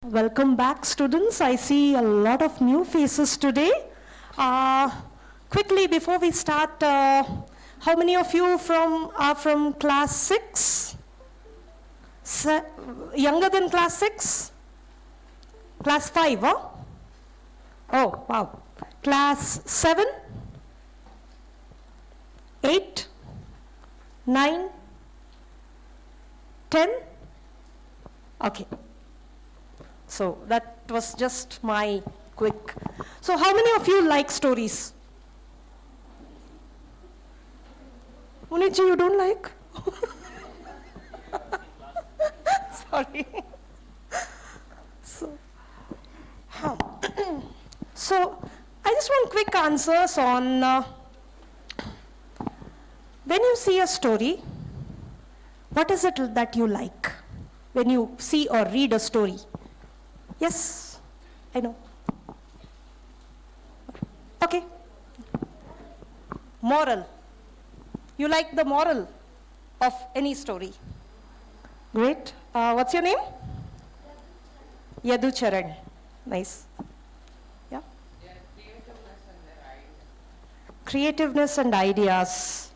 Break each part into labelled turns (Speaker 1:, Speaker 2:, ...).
Speaker 1: Welcome back, students. I see a lot of new faces today. Quickly, before we start, how many of you are from class 6? Younger than class 6? Class 5, huh? Oh, wow. Class 7? 8? 9? 10? Okay. So that was just my quick. So how many of you like stories? Munichi, you don't like? Sorry. So I just want quick answers on when you see a story, what is it that you like when you see or read a story? Yes, I know. Okay. Moral. You like the moral of any story? Great. What's your name? Yadu Charan. Nice. Yeah. Creativeness and ideas.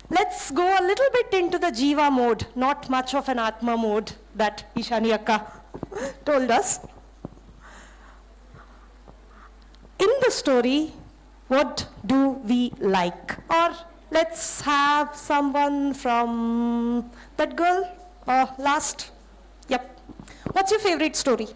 Speaker 1: Let's go a little bit into the Jiva mode, not much of an Atma mode that Ishani Akka told us. In the story, what do we like? Or let's have someone from that girl, last. Yep. What's your favorite story?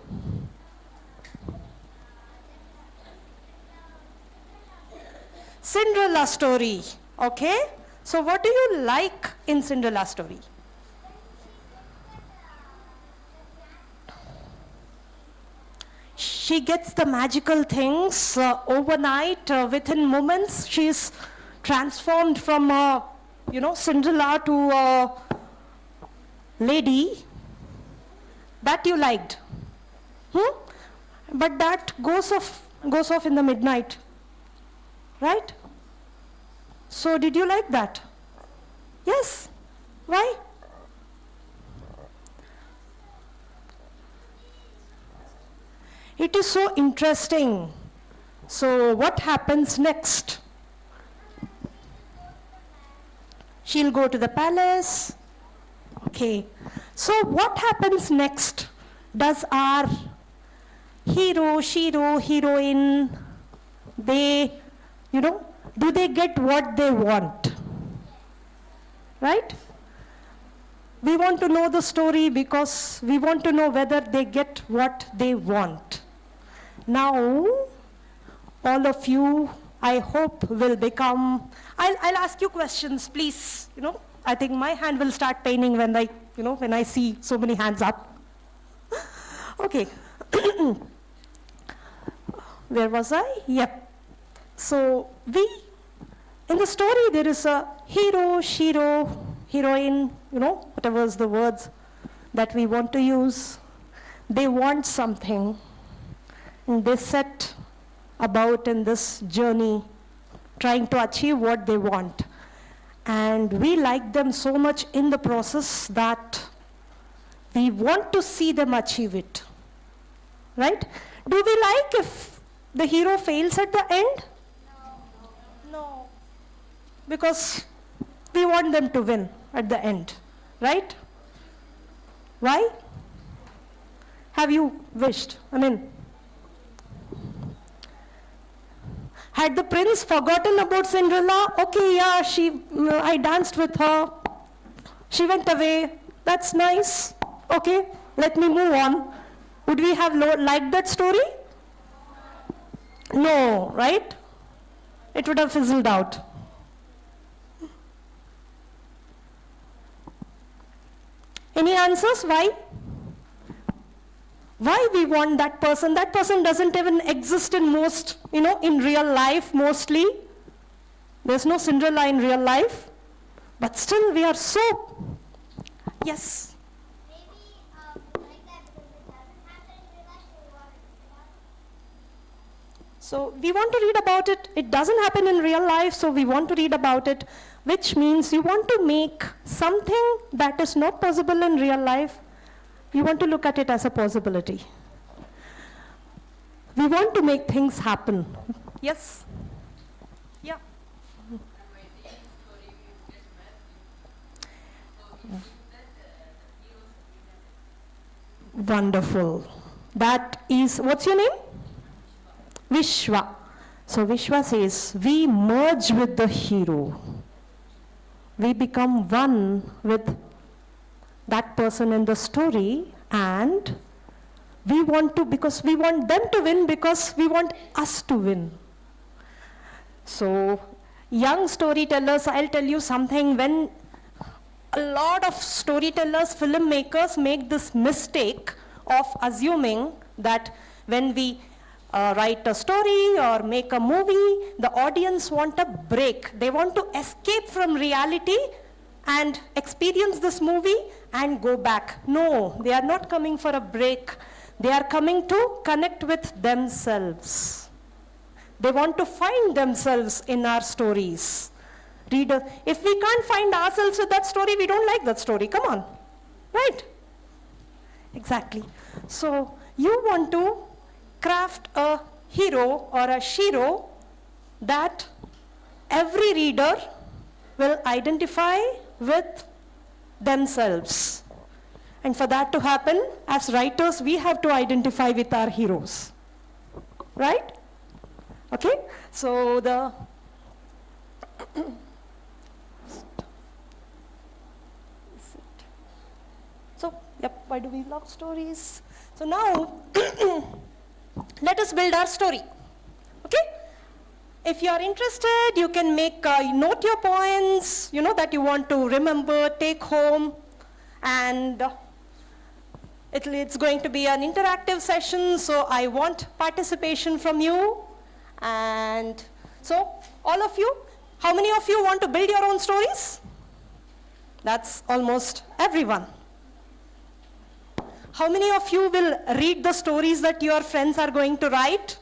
Speaker 1: Cinderella story. Okay. So what do you like in Cinderella story? She gets the magical things overnight, within moments. She's transformed from Cinderella to a lady. That you liked. But that goes off in the midnight. Right? So did you like that? Yes. Why? It is so interesting. So what happens next? She'll go to the palace. Okay. So what happens next? Does our hero, shiro, heroine, do they get what they want? Right? We want to know the story because we want to know whether they get what they want. Now, all of you, I hope, will become, I'll ask you questions, please. I think my hand will start paining when I see so many hands up. Okay. Where was I? Yep. So in the story, there is a hero, shiro, heroine, whatever is the words that we want to use. They want something, and they set about in this journey, trying to achieve what they want. And we like them so much in the process that we want to see them achieve it. Right? Do we like if the hero fails at the end? No. Because we want them to win at the end, right? Why? Have you wished? Had the prince forgotten about Cinderella? Okay, yeah, I danced with her. She went away. That's nice. Okay, let me move on. Would we have liked that story? No, right? It would have fizzled out. Any answers? Why? Why we want that person? That person doesn't even exist in in real life mostly. There's no Cinderella in real life. But still we are so, yes. So we want to read about it. It doesn't happen in real life, so we want to read about it, which means you want to make something that is not possible in real life We want to look at it as a possibility. We want to make things happen. Yes? Yeah. Wonderful. That is, what's your name? Vishwa. So Vishwa says, we merge with the hero. We become one with that person in the story, and we want to, because we want them to win, because we want us to win. So, young storytellers, I'll tell you something, when a lot of storytellers, filmmakers make this mistake of assuming that when we write a story or make a movie, the audience want a break. They want to escape from reality and experience this movie and go back. No, they are not coming for a break. They are coming to connect with themselves. They want to find themselves in our stories. Reader, if we can't find ourselves with that story, we don't like that story. Come on. Right? Exactly. So you want to craft a hero or a shiro that every reader will identify with themselves. And for that to happen, as writers, we have to identify with our heroes. Right? Okay? So the why do we love stories? So now, let us build our story. Okay? If you are interested, you can note your points, that you want to remember, take home, and it's going to be an interactive session, so I want participation from you. And so, all of you, how many of you want to build your own stories? That's almost everyone. How many of you will read the stories that your friends are going to write?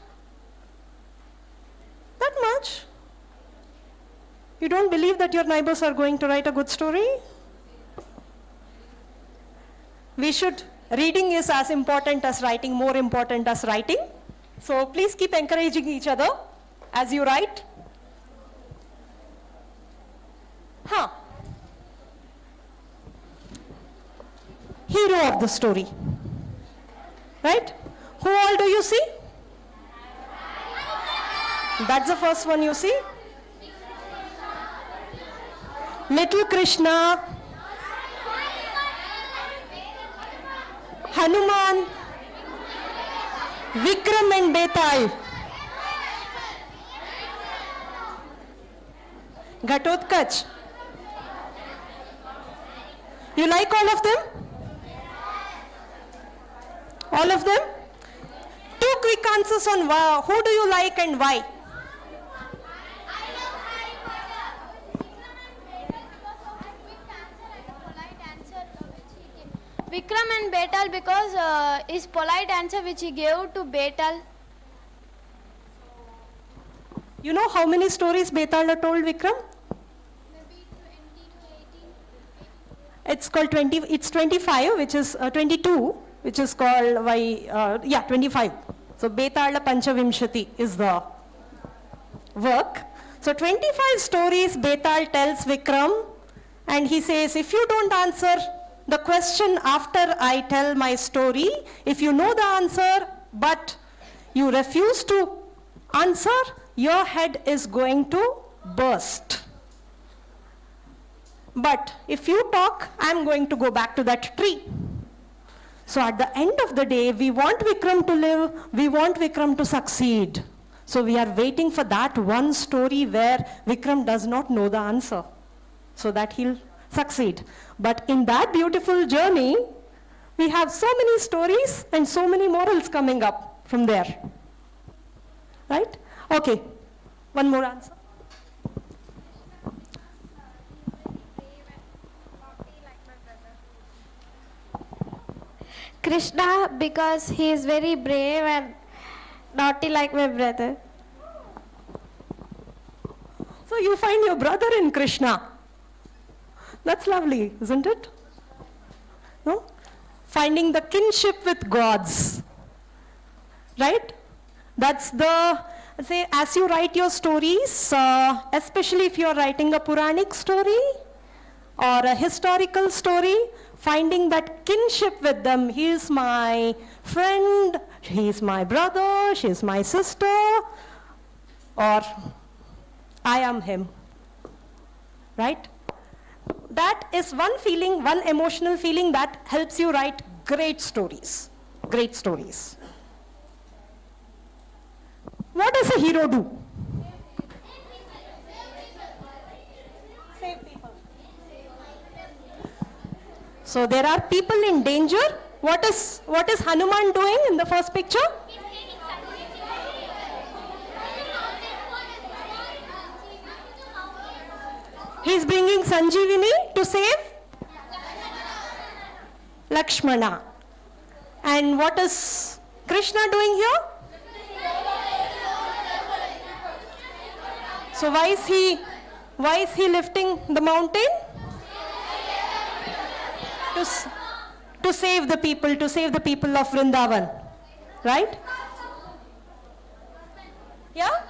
Speaker 1: That much? You don't believe that your neighbors are going to write a good story? Reading is as important as writing, more important as writing. So please keep encouraging each other as you write. Hero of the story. Right? Who all do you see? That's the first one you see. Little Krishna, Hanuman, Vikram and Betal, Ghatotkach. You like all of them? All of them? 2 quick answers on who do you like and why?
Speaker 2: Vikram and Betal because his polite answer which he gave to Betal.
Speaker 1: You know how many stories Betal told Vikram?
Speaker 2: Maybe 20 to 18.
Speaker 1: It's called 20, it's 25, which is 22, which is called 25. So Betala Panchavimshati is the work. So 25 stories Betal tells Vikram, and he says, if you don't answer the question after I tell my story, if you know the answer but you refuse to answer, your head is going to burst. But if you talk, I'm going to go back to that tree. So at the end of the day, we want Vikram to live, we want Vikram to succeed. So we are waiting for that one story where Vikram does not know the answer, so that he'll succeed. But in that beautiful journey, we have so many stories and so many morals coming up from there. Right? Okay, one more answer.
Speaker 2: Krishna because he is very brave and naughty like my brother.
Speaker 1: So you find your brother in Krishna. That's lovely, isn't it? No? 5 finding the kinship with gods. Right? That's the, say, as you write your stories, especially if you're writing a Puranic story or a historical story, finding that kinship with them. He is my friend, he is my brother, she is my sister, or I am him. Right? That is one feeling, one emotional feeling that helps you write great stories. Great stories. What does a hero do? Save people. So there are people in danger. What is Hanuman doing in the first picture? He's bringing Sanjeevani to save Lakshmana. And what is Krishna doing here? So why is he lifting the mountain? To save the people of Vrindavan. Right? Yeah?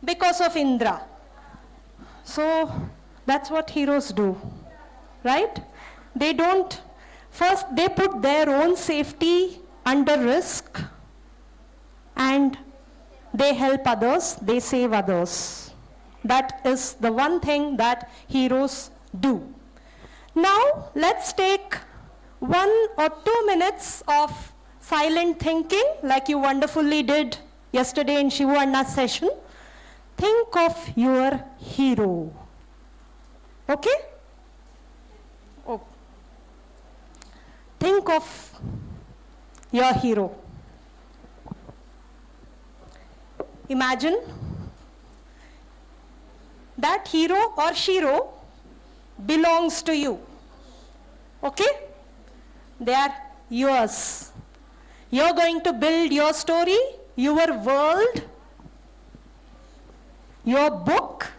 Speaker 1: Because of Indra. So that's what heroes do. Right? They don't, first they put their own safety under risk and they help others, they save others. That is the one thing that heroes do. Now, let's take 1 or 2 minutes of silent thinking, like you wonderfully did yesterday in Shivu Anna's session. Think of your hero. Okay? Oh. Think of your hero. Imagine that hero or shiro belongs to you. Okay? They are yours. You're going to build your story, your world, your book,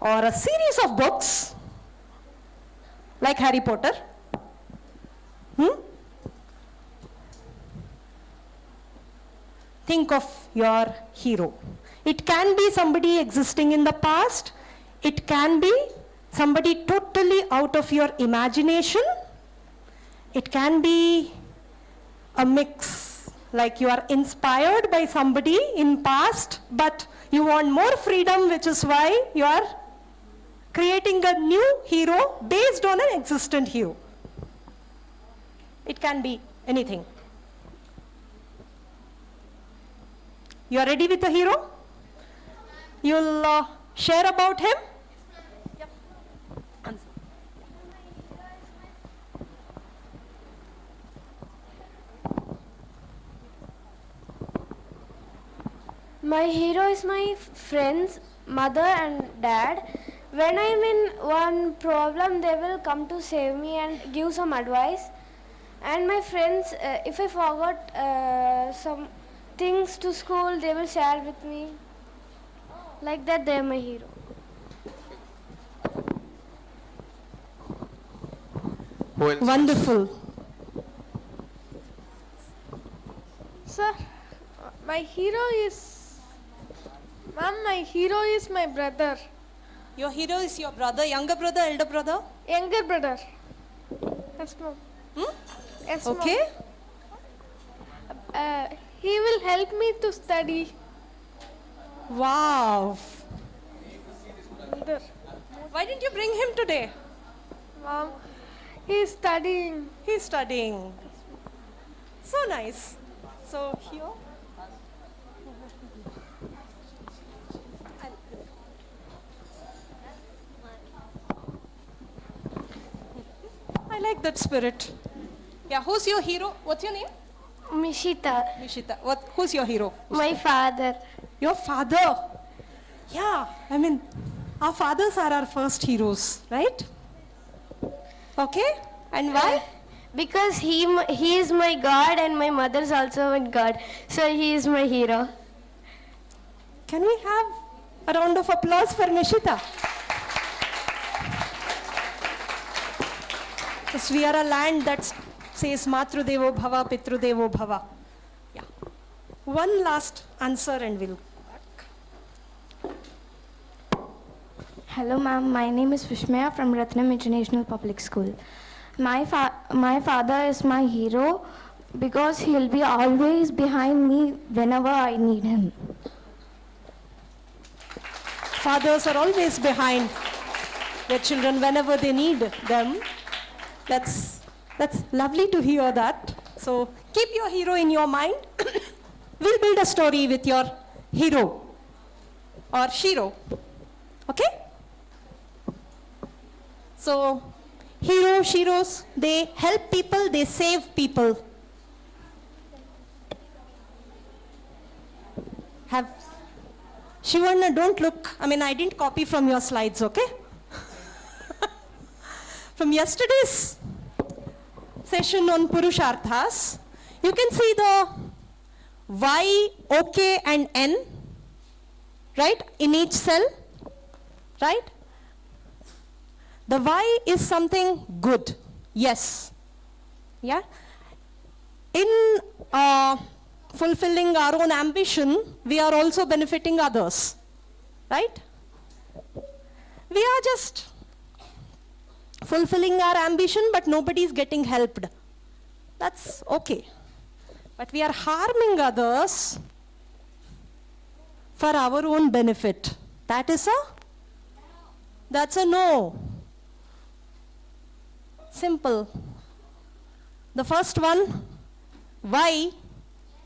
Speaker 1: or a series of books, like Harry Potter. Think of your hero. It can be somebody existing in the past. It can be somebody totally out of your imagination. It can be a mix, like you are inspired by somebody in past, but you want more freedom, which is why you are creating a new hero based on an existent hero. It can be anything. You are ready with the hero? You'll share about him? Yep.
Speaker 2: My hero is my friends, mother and dad. When I'm in one problem, they will come to save me and give some advice. And my friends, if I forgot some things to school, they will share with me. Like that, they are my hero.
Speaker 3: Who else?
Speaker 1: Wonderful.
Speaker 4: Sir, my hero is... Ma'am, my hero is my brother.
Speaker 1: Your hero is your brother, younger brother, elder brother?
Speaker 4: Younger brother. Yes, ma'am. Yes, ma'am.
Speaker 1: Okay.
Speaker 4: He will help me to study.
Speaker 1: Wow.
Speaker 4: Brother.
Speaker 1: Why didn't you bring him today?
Speaker 4: Ma'am, he is studying.
Speaker 1: He's studying. So nice. So here. I like that spirit. Yeah, who's your hero? What's your name?
Speaker 2: Mishita,
Speaker 1: Nishita. Who's your hero?
Speaker 2: my father.
Speaker 1: Your father. Yeah, I mean, our fathers are our first heroes, right? Okay, and why?
Speaker 2: Because he is my God and my mother's also my God. So he is my hero.
Speaker 1: Can we have a round of applause for Nishita? Because we are a land that's says Matrudevo Bhava, Pitrudevo Bhava. Yeah. One last answer and we'll go back.
Speaker 3: Hello ma'am, my name is Vishmaya from Ratnam International Public School. My father is my hero because he'll be always behind me whenever I need him.
Speaker 1: Fathers are always behind their children whenever they need them. That's lovely to hear that. So keep your hero in your mind. We'll build a story with your hero or Shiro. Okay? So Shiros, they help people, they save people. Shivarna, don't look. I didn't copy from your slides, okay? From yesterday's session on Purusharthas, you can see the Y, OK and N, right, in each cell, right? The Y is something good, yes, yeah? In fulfilling our own ambition, we are also benefiting others, right? We are just fulfilling our ambition, but nobody is getting helped. That's okay. But we are harming others for our own benefit. That's a no. Simple. The first one, Y,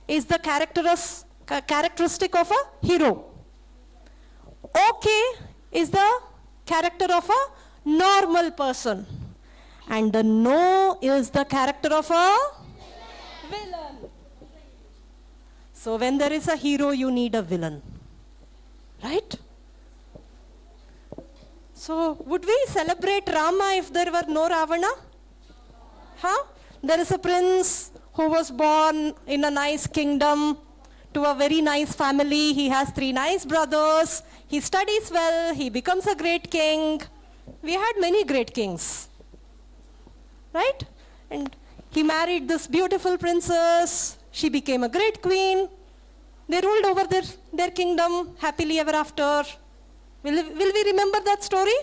Speaker 1: is the characteristic of a hero. OK is the character of a normal person. And the no is the character of a villain. So when there is a hero, you need a villain. Right? So would we celebrate Rama if there were no Ravana? Huh? There is a prince who was born in a nice kingdom to a very nice family. He has 3 nice brothers. He studies well. He becomes a great king. We had many great kings. Right? And he married this beautiful princess. She became a great queen. They ruled over their kingdom happily ever after. Will we remember that story?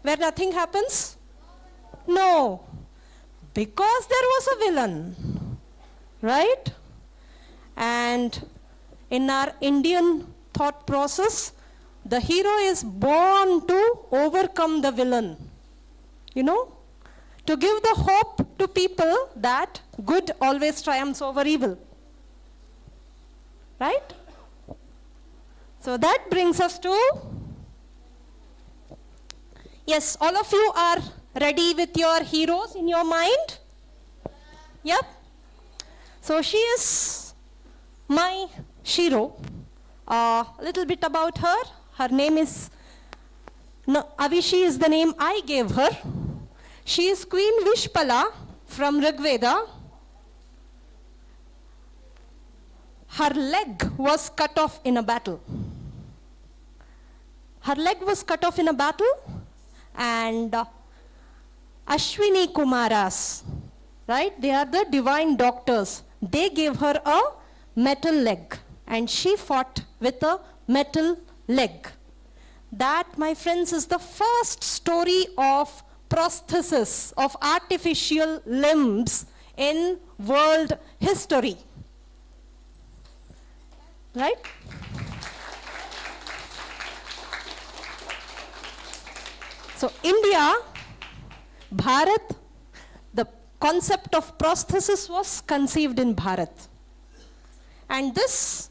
Speaker 1: Where nothing happens? No. Because there was a villain. Right? And in our Indian thought process, the hero is born to overcome the villain. You know? To give the hope to people that good always triumphs over evil. Right? So that brings us to, yes, all of you are ready with your heroes in your mind? Yep. So she is my Shiro. A little bit about her. Her name is, Avishi is the name I gave her. She is Queen Vishpala from Rigveda. Her leg was cut off in a battle. Her leg was cut off in a battle, and Ashwini Kumaras, right? They are the divine doctors. They gave her a metal leg, and she fought with a metal leg. That, my friends, is the first story of prosthesis, of artificial limbs in world history. Right? So India, Bharat, the concept of prosthesis was conceived in Bharat. And this,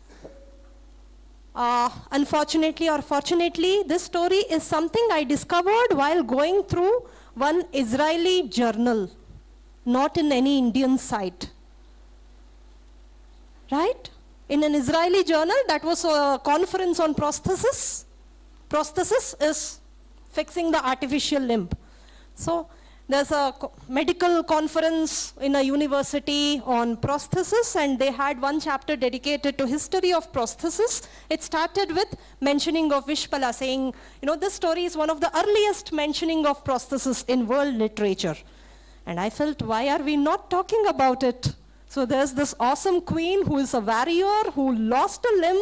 Speaker 1: unfortunately or fortunately, this story is something I discovered while going through one Israeli journal, not in any Indian site. Right? In an Israeli journal, that was a conference on prosthesis. Prosthesis is fixing the artificial limb. So there's a medical conference in a university on prosthesis, and they had one chapter dedicated to history of prosthesis. It started with mentioning of Vishpala, saying, this story is one of the earliest mentioning of prosthesis in world literature. And I felt, why are we not talking about it? So there's this awesome queen who is a warrior who lost a limb.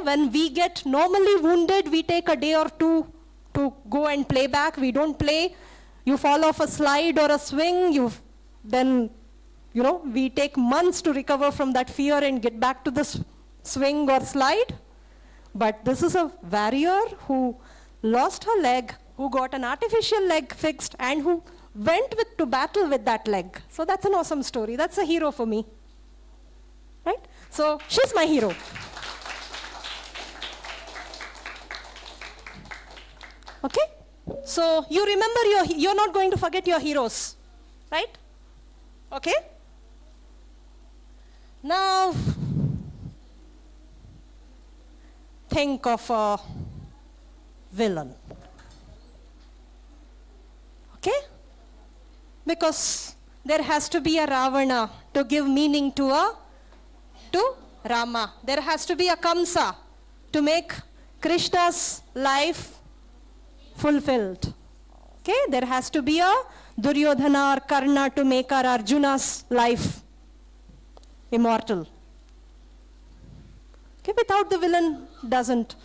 Speaker 1: When we get normally wounded, we take a day or two to go and play back. We don't play. You fall off a slide or a swing, we take months to recover from that fear and get back to the swing or slide. But this is a warrior who lost her leg, who got an artificial leg fixed, and who went to battle with that leg. So that's an awesome story. That's a hero for me. Right? So she's my hero. Okay? So you remember you're not going to forget your heroes. Right? Okay? Now, think of a villain. Okay? Because there has to be a Ravana to give meaning to Rama. There has to be a Kamsa to make Krishna's life fulfilled. Okay? There has to be a Duryodhana or Karna to make our Arjuna's life immortal. Okay? Without the villain doesn't.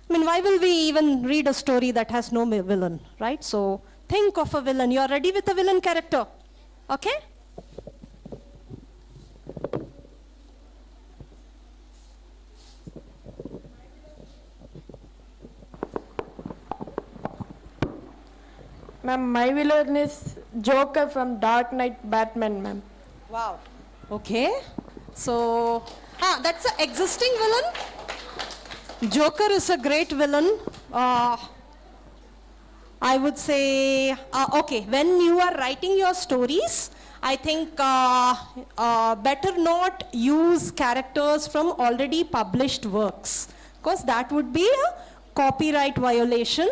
Speaker 1: Why will we even read a story that has no villain, right? So think of a villain. You are ready with a villain character. Okay?
Speaker 5: Ma'am, my villain is Joker from Dark Knight Batman, ma'am.
Speaker 1: Wow. Okay. So, that's an existing villain. Joker is a great villain. I would say, okay, when you are writing your stories, I think better not use characters from already published works, because that would be a copyright violation.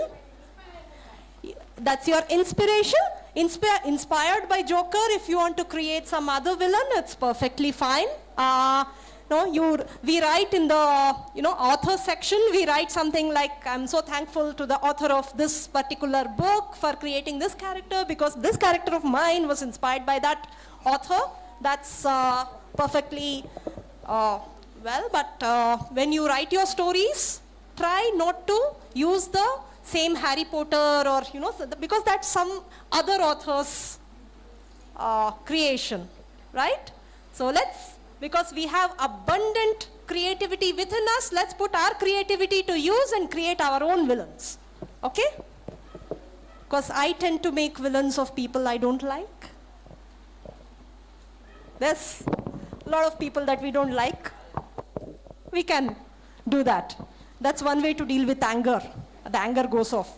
Speaker 1: That's your inspiration. Inspired by Joker, if you want to create some other villain, it's perfectly fine. We write in the author section, we write something like, I'm so thankful to the author of this particular book for creating this character, because this character of mine was inspired by that author. That's perfectly well, but when you write your stories, try not to use the same Harry Potter or, because that's some other author's creation, right? So because we have abundant creativity within us, let's put our creativity to use and create our own villains, okay? Because I tend to make villains of people I don't like. There's a lot of people that we don't like. We can do that. That's one way to deal with anger. The anger goes off.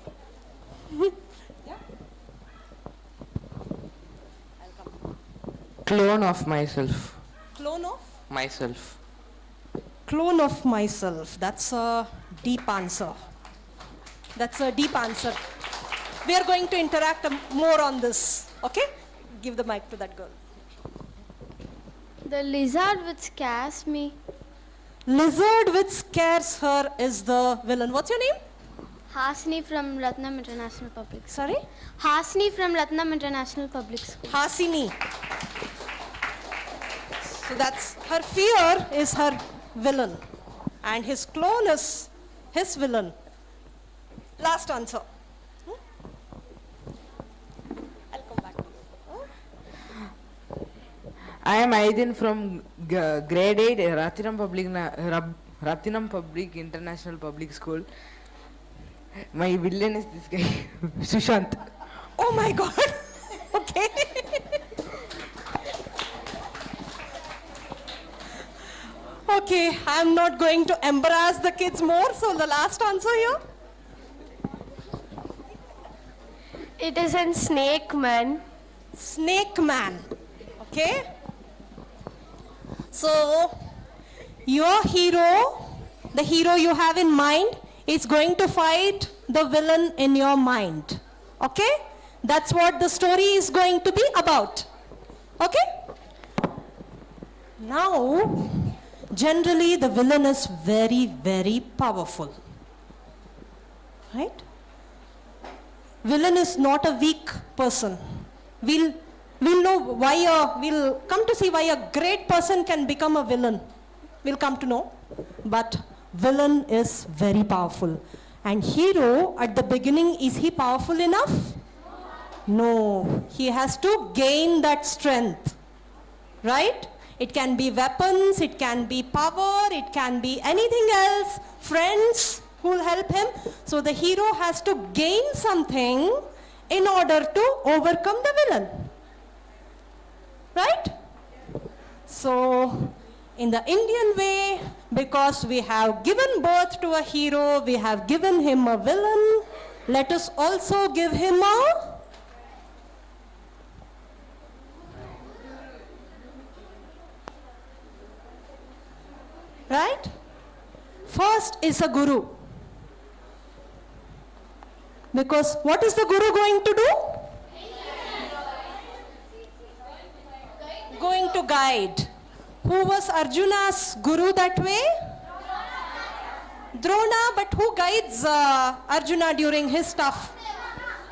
Speaker 6: Clone of myself.
Speaker 1: Clone of?
Speaker 6: Myself.
Speaker 1: Clone of myself. That's a deep answer. That's a deep answer. We are going to interact more on this. Okay? Give the mic to that girl.
Speaker 2: The lizard which scares me.
Speaker 1: Lizard which scares her is the villain. What's your name?
Speaker 2: Hasni from Ratnam International Public School.
Speaker 1: Sorry?
Speaker 2: Hasni from Ratnam International Public School.
Speaker 1: Hasini. So that's her fear is her villain, and his clone is his villain. Last answer. I'll come back to you.
Speaker 6: I am Aidin from grade 8 Ratnam Public International Public School. My villain is this guy, Sushant.
Speaker 1: Oh my God. Okay. Okay, I'm not going to embarrass the kids more, so the last answer here.
Speaker 2: It is in Snake Man.
Speaker 1: Snake Man. Okay. So, your hero, the hero you have in mind, is going to fight the villain in your mind. Okay? That's what the story is going to be about. Okay? Now, generally the villain is very, very powerful. Right? villain is not a weak person. We'll know why, we'll come to see why a great person can become a villain. We'll come to know. But villain is very powerful. And hero, at the beginning, is he powerful enough? No. He has to gain that strength. Right? It can be weapons, it can be power, it can be anything else, friends who will help him. So the hero has to gain something in order to overcome the villain. Right? So, in the Indian way, because we have given birth to a hero, we have given him a villain, let us also give him a right? First is a guru. Because what is the guru going to do? Going to guide. Who was Arjuna's guru that way? Drona, but who guides Arjuna during his stuff?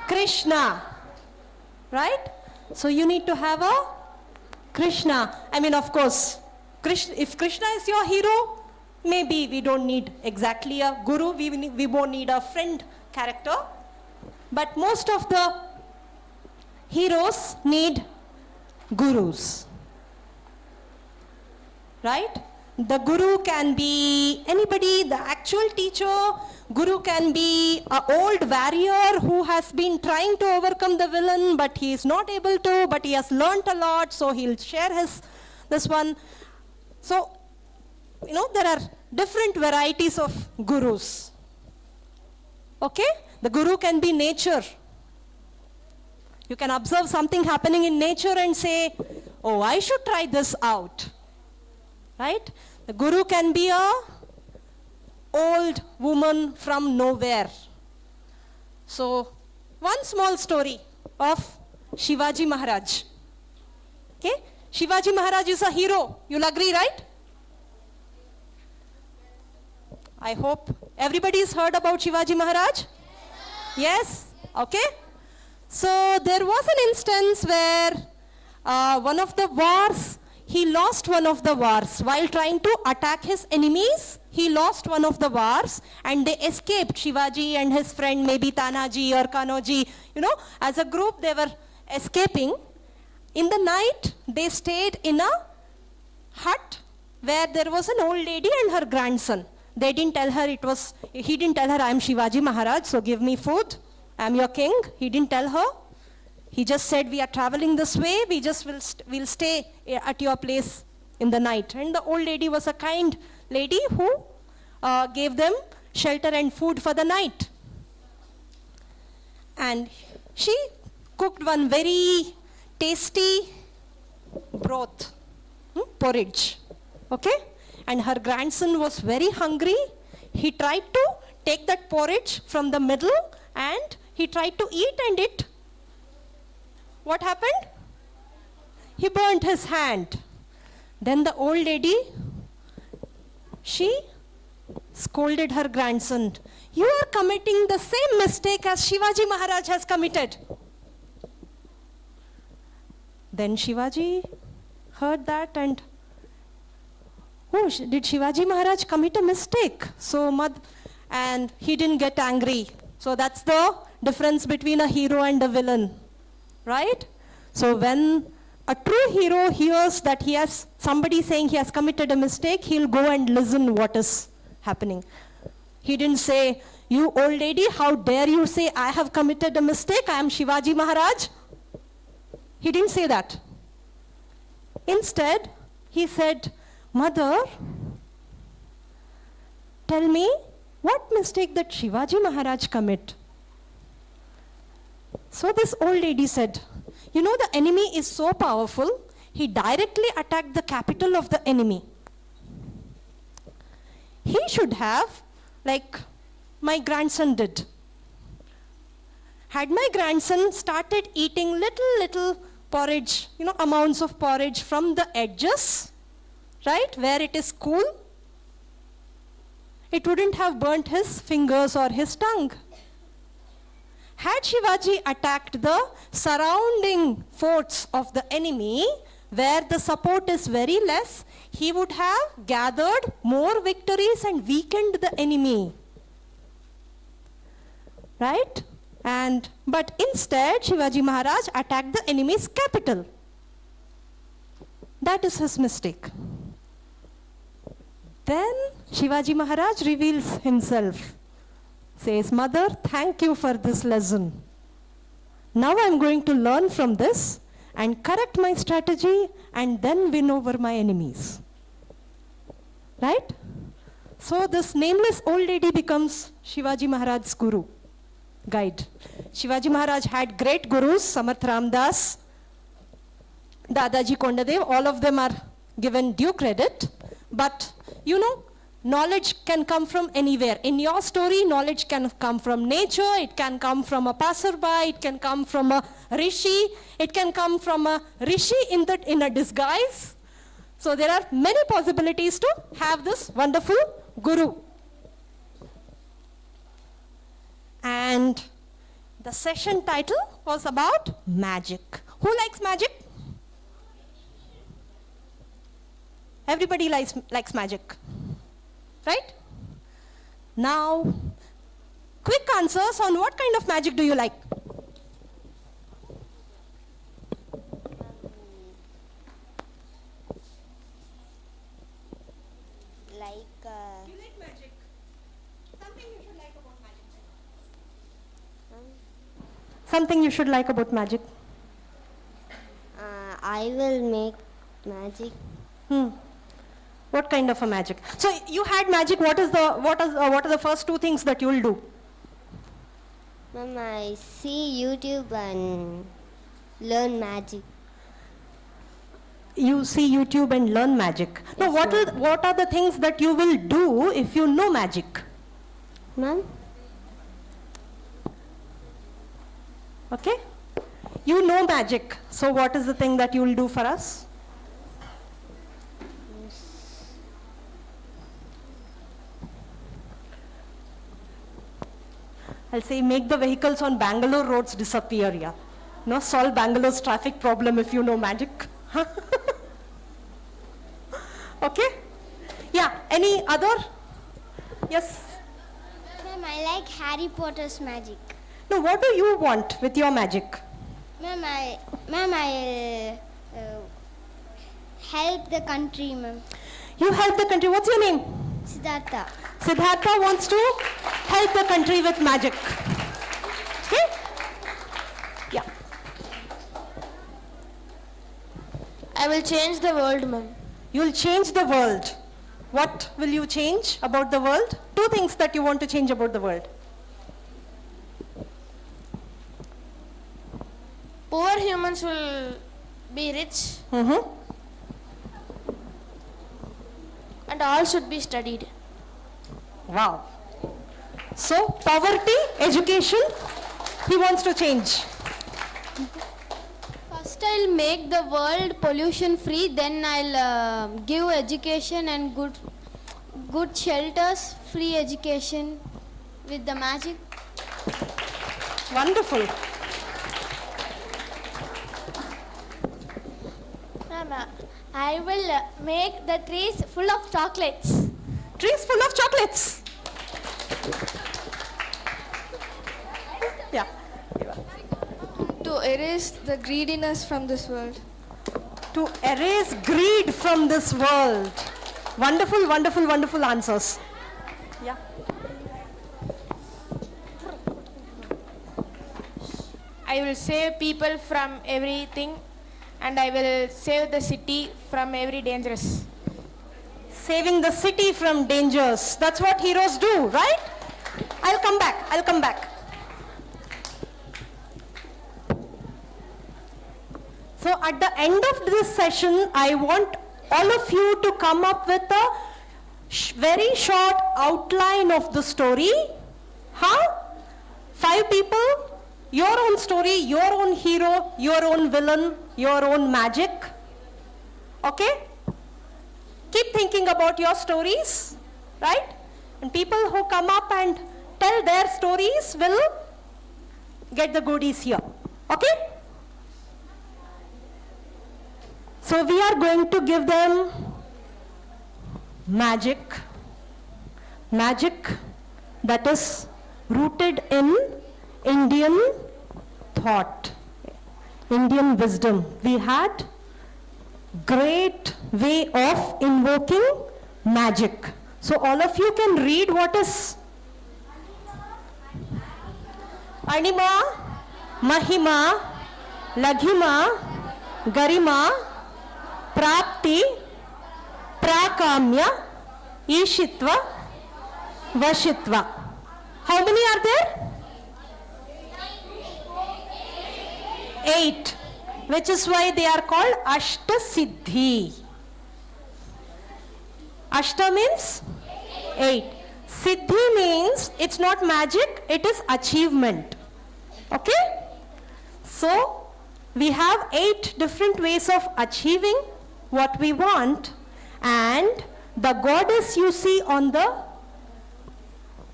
Speaker 1: Krishna. Right? So you need to have a Krishna. I mean, of course, if Krishna is your hero, maybe we don't need exactly a guru, we won't need a friend character. But most of the heroes need gurus. Right? The guru can be anybody, the actual teacher. Guru can be an old warrior who has been trying to overcome the villain, but he is not able to, but he has learnt a lot, so he'll share this one. So, there are different varieties of gurus. Okay? The guru can be nature. You can observe something happening in nature and say, oh, I should try this out. Right? The guru can be a old woman from nowhere. So, one small story of Shivaji Maharaj. Okay? Shivaji Maharaj is a hero. You'll agree, right? I hope everybody's heard about Shivaji Maharaj? Yes? Okay. So there was an instance where one of the wars, he lost one of the wars. While trying to attack his enemies, he lost one of the wars and they escaped. Shivaji and his friend, maybe Tanaji or Kanoji, as a group they were escaping. In the night, they stayed in a hut where there was an old lady and her grandson. He didn't tell her, I am Shivaji Maharaj, so give me food. I am your king. He didn't tell her. He just said, we are traveling this way, we'll stay at your place in the night. And the old lady was a kind lady who gave them shelter and food for the night. And she cooked one very tasty broth, porridge, okay? And her grandson was very hungry. He tried to take that porridge from the middle and he tried to eat and what happened? He burnt his hand. Then the old lady, she scolded her grandson. You are committing the same mistake as Shivaji Maharaj has committed. Then Shivaji heard that and, oh, did Shivaji Maharaj commit a mistake? And he didn't get angry. So that's the difference between a hero and a villain, right? So when a true hero hears that he has somebody saying he has committed a mistake, he'll go and listen what is happening. He didn't say, you old lady, how dare you say I have committed a mistake, I am Shivaji Maharaj. He didn't say that. Instead, he said, Mother, tell me, what mistake did Shivaji Maharaj commit? So this old lady said, the enemy is so powerful, he directly attacked the capital of the enemy. He should have, like my grandson did. Had my grandson started eating little porridge, amounts of porridge from the edges, right, where it is cool, it wouldn't have burnt his fingers or his tongue. had Shivaji attacked the surrounding forts of the enemy, where the support is very less, he would have gathered more victories and weakened the enemy. Right? But instead, Shivaji Maharaj attacked the enemy's capital. That is his mistake. Then Shivaji Maharaj reveals himself. Says, Mother, thank you for this lesson. Now I'm going to learn from this and correct my strategy and then win over my enemies. Right? So this nameless old lady becomes Shivaji Maharaj's guru, guide. Shivaji Maharaj had great gurus, Samarth Ramdas, Dadaji Kondadev, all of them are given due credit. But, knowledge can come from anywhere. In your story, knowledge can come from nature, it can come from a passerby, it can come from a rishi, it can come from a rishi in a disguise. So there are many possibilities to have this wonderful guru. And the session title was about magic. Who likes magic? Everybody likes magic, right? Now, quick answers on what kind of magic do you like? You like magic. Something you should like about magic. Something you should like about magic.
Speaker 7: I will make magic.
Speaker 1: What kind of a magic? So you had magic. What are the first two things that you will do?
Speaker 7: Ma'am, I see YouTube and learn magic.
Speaker 1: You see YouTube and learn magic. Now, what are the things that you will do if you know magic?
Speaker 7: Ma'am?
Speaker 1: Okay? You know magic. So what is the thing that you will do for us? I'll say make the vehicles on Bangalore roads disappear, yeah. No, solve Bangalore's traffic problem if you know magic. Okay? Yeah, any other? Yes?
Speaker 7: Ma'am, I like Harry Potter's magic.
Speaker 1: No, what do you want with your magic?
Speaker 7: Ma'am, I help the country, ma'am.
Speaker 1: You help the country. What's your name?
Speaker 7: Siddhartha.
Speaker 1: Siddhartha wants to help the country with magic. Okay? Yeah.
Speaker 5: I will change the world, ma'am.
Speaker 1: You'll change the world. What will you change about the world? Two things that you want to change about the world.
Speaker 5: Poor humans will be rich and all should be studied.
Speaker 1: Wow. So, poverty, education, he wants to change.
Speaker 2: First I'll make the world pollution free, then I'll give education and good shelters, free education with the magic.
Speaker 1: Wonderful.
Speaker 2: Ma'am, I will make the trees full of chocolates.
Speaker 1: Trees full of chocolates. Yeah.
Speaker 4: To erase the greediness from this world.
Speaker 1: To erase greed from this world. Wonderful, wonderful, wonderful answers. Yeah.
Speaker 5: I will save people from everything and I will save the city from every dangerous.
Speaker 1: Saving the city from dangers. That's what heroes do, right? I'll come back. So at the end of this session, I want all of you to come up with a very short outline of the story. How? 5 people, your own story, your own hero, your own villain, your own magic. Okay? Keep thinking about your stories, right? And people who come up and tell their stories will get the goodies here. Okay? So we are going to give them magic that is rooted in Indian thought, Indian wisdom. We had great way of invoking magic. So all of you can read what is Anima, Mahima, Laghima, Garima, Prapti, Prakamya, Ishitva, Vashitva. How many are there? 8. Which is why they are called Ashta Siddhi. Ashta means 8. Siddhi means it's not magic, it is achievement. Okay? So, we have 8 different ways of achieving what we want, and the goddess you see on the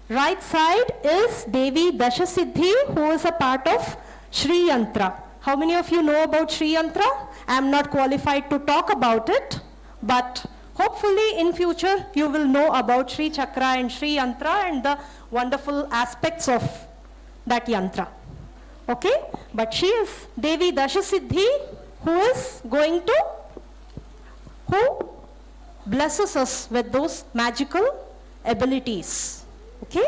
Speaker 1: right side is Devi Dashasiddhi, who is a part of Shri Yantra. How many of you know about Shri Yantra? I am not qualified to talk about it, but hopefully in future you will know about Shri Chakra and Shri Yantra and the wonderful aspects of that Yantra. Okay? But she is Devi Dashasiddhi, who blesses us with those magical abilities. Okay?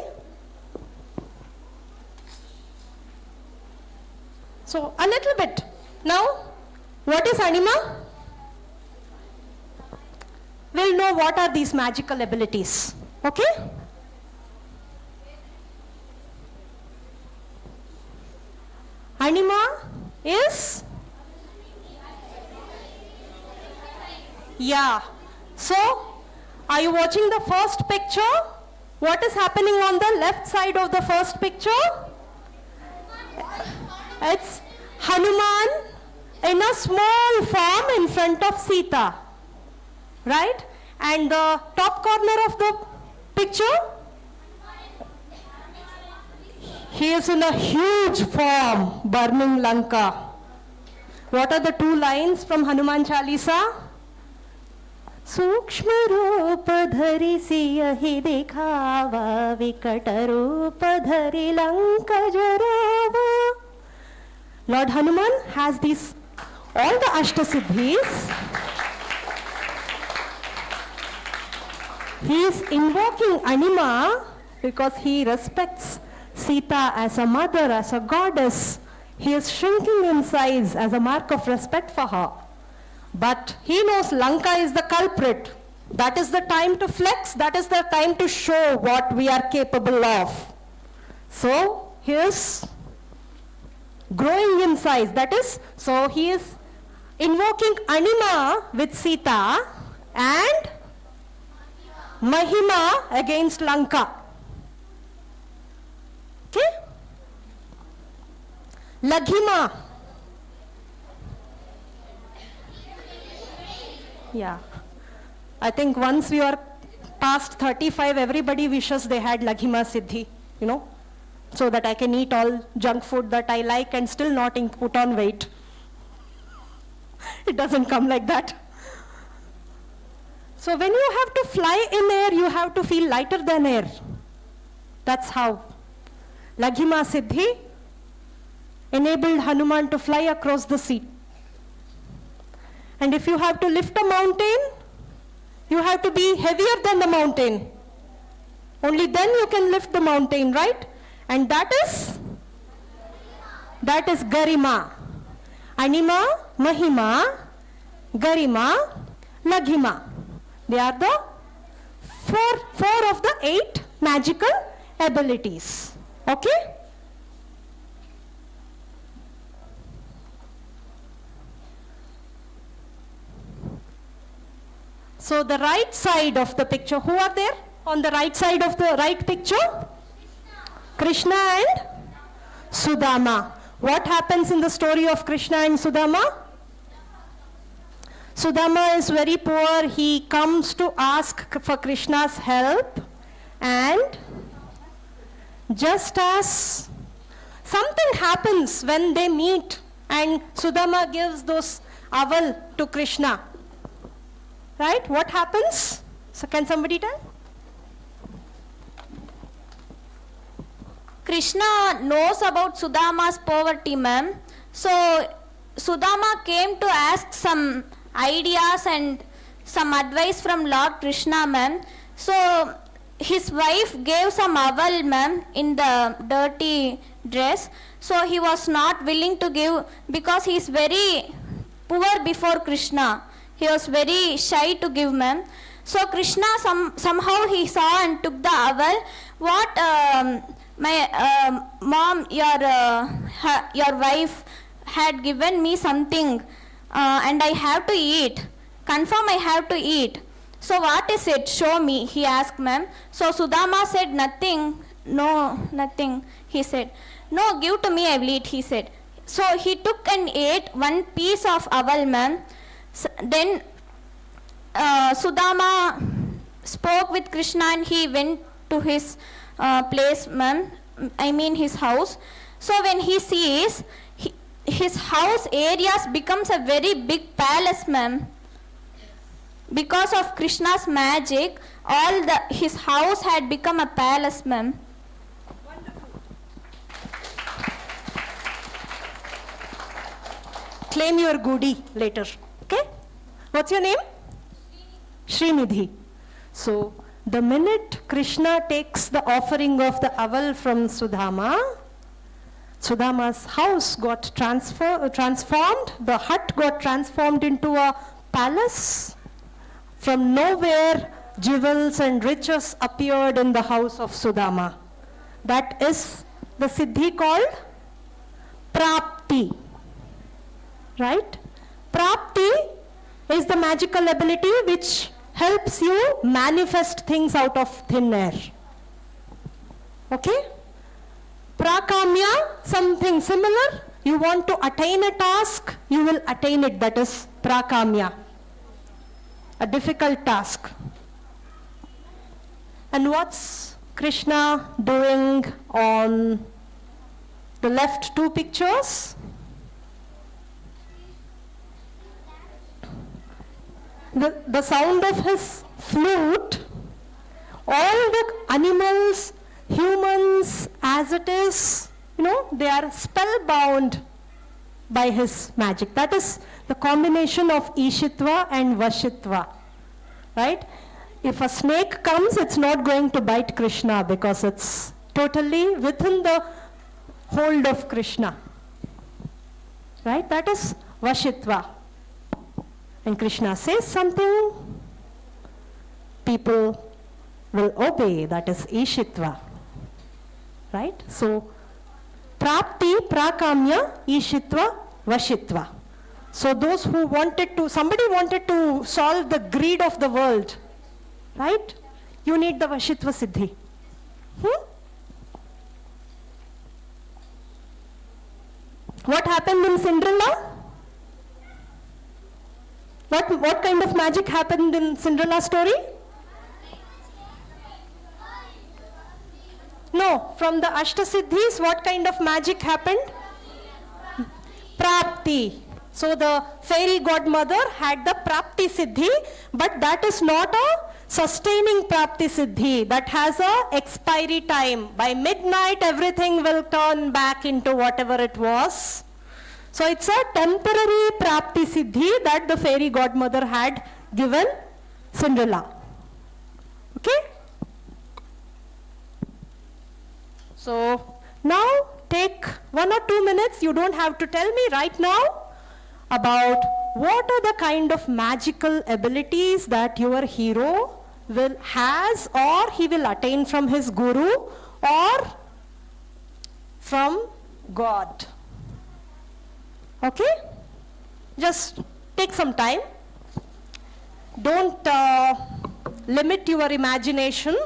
Speaker 1: So, a little bit. Now, what is Anima? We'll know what are these magical abilities. Okay? Anima is? Yeah. So, are you watching the first picture? What is happening on the left side of the first picture? It's Hanuman in a small form in front of Sita. Right? And the top corner of the picture? He is in a huge form, burning Lanka. What are the 2 lines from Hanuman Chalisa? सूक्ष्म रूप धरि सियहि दिखावा विकट रूप धरि लंका जरावा. Lord Hanuman has these, all the Ashtasiddhis. He is invoking Anima because he respects Sita as a mother, as a goddess. He is shrinking in size as a mark of respect for her. But he knows Lanka is the culprit. That is the time to flex. That is the time to show what we are capable of. So he is growing in size. That is, so he is invoking Anima with Sita and Mahima against Lanka. Okay? Laghima. Yeah. I think once we are past 35, everybody wishes they had Laghima Siddhi, you know, so that I can eat all junk food that I like and still not put on weight. It doesn't come like that. So when you have to fly in air, you have to feel lighter than air. That's how Laghima Siddhi enabled Hanuman to fly across the sea. And if you have to lift a mountain, you have to be heavier than the mountain. Only then you can lift the mountain, right? And that is Garima. Anima, Mahima, Garima, Laghima. They are the four of the 8 magical abilities. Okay? So the right side of the picture, who are there on the right side of the right picture? Krishna and Sudama. What happens in the story of Krishna and Sudama? Sudama is very poor. He comes to ask for Krishna's help, and just as something happens when they meet and Sudama gives those aval to Krishna. Right? What happens? So can somebody tell?
Speaker 8: Krishna knows about Sudama's poverty, ma'am. So Sudama came to ask some ideas and some advice from Lord Krishna, ma'am. So his wife gave some aval, ma'am, in the dirty dress. So he was not willing to give because he is very poor before Krishna. He was very shy to give, ma'am. So Krishna somehow he saw and took the aval. What my mom, your wife had given me something and I have to eat. Confirm I have to eat. So what is it? Show me, he asked, ma'am. So Sudama said, nothing. No, nothing, he said. No, give to me, I will eat, he said. So he took and ate one piece of aval, ma'am. Then Sudama spoke with Krishna and he went to his place, ma'am. I mean his house. So when he sees, his house areas becomes a very big palace, ma'am. Because of Krishna's magic, his house had become a palace, ma'am.
Speaker 1: Claim your goodie later. Okay? What's your name? Srinidhi. So, the minute Krishna takes the offering of the aval from Sudama, Sudama's house got transformed, the hut got transformed into a palace. From nowhere, jewels and riches appeared in the house of Sudama. That is the siddhi called Prapti. Right? Prapti is the magical ability which helps you manifest things out of thin air. Okay? Prakamya, something similar. You want to attain a task, you will attain it. That is prakamya. A difficult task. And what's Krishna doing on the left two pictures? The sound of his flute, all the animals, humans, as it is, they are spellbound by his magic. That is the combination of Ishitva and Vashitva. Right? If a snake comes, it's not going to bite Krishna because it's totally within the hold of Krishna. Right? That is Vashitva. And Krishna says something, people will obey. That is Ishitva. Right? So, Prapti, Prakamya, Ishitva, Vashitva. So those who somebody wanted to solve the greed of the world. Right? You need the Vashitva Siddhi. What happened in Cinderella? What kind of magic happened in Cinderella story? No, from the Ashtasiddhis, what kind of magic happened? Prapti. So the fairy godmother had the Prapti Siddhi, but that is not a sustaining Prapti Siddhi. That has a expiry time. By midnight, everything will turn back into whatever it was. So it's a temporary Prapti Siddhi that the fairy godmother had given Cinderella. Okay? So now take 1 or 2 minutes, you don't have to tell me right now, about what are the kind of magical abilities that your hero has or he will attain from his guru or from God. Okay? Just take some time. Don't limit your imagination.